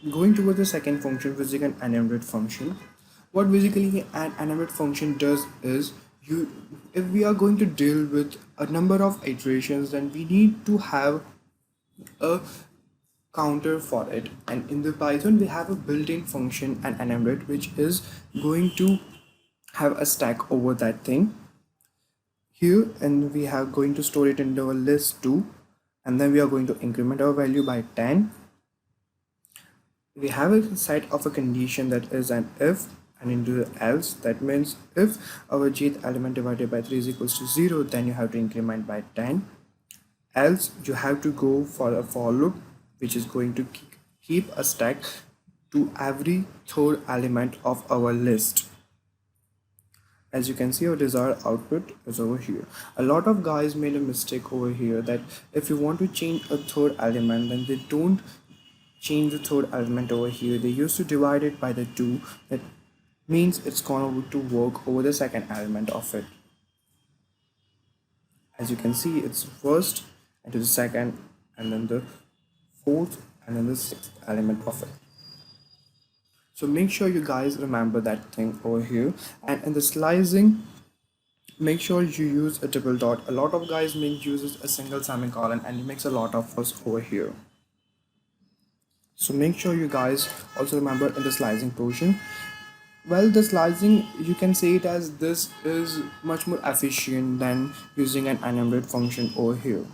Going towards the second function, which is an enumerate function. What basically an enumerate function does is, you if we are going to deal with a number of iterations, then we need to have a counter for it. And in the Python we have a built-in function, an enumerate, which is going to have a stack over that thing here, and we are going to store it into a list too, and then we are going to increment our value by 10. We have a set of a condition that is an if and into the else. That means if our jth element divided by 3 is equals to 0, then you have to increment by 10. Else you have to go for a for loop, which is going to keep a stack to every third element of our list. As you can see, our desired output is over here. A lot of guys made a mistake over here, that if you want to change a third element, then they don't change the third element over here. They used to divide it by the 2. That means it's going to work over the second element of it. As you can see, it's first into the second, and then the fourth, and then the sixth element of it. So make sure you guys remember that thing over here. And in the slicing, make sure you use a double dot. A lot of guys uses a single semicolon, and it makes a lot of fuss over here. So make sure you guys also remember in the slicing portion. Well, the slicing, you can say it as, this is much more efficient than using an enumerate function over here.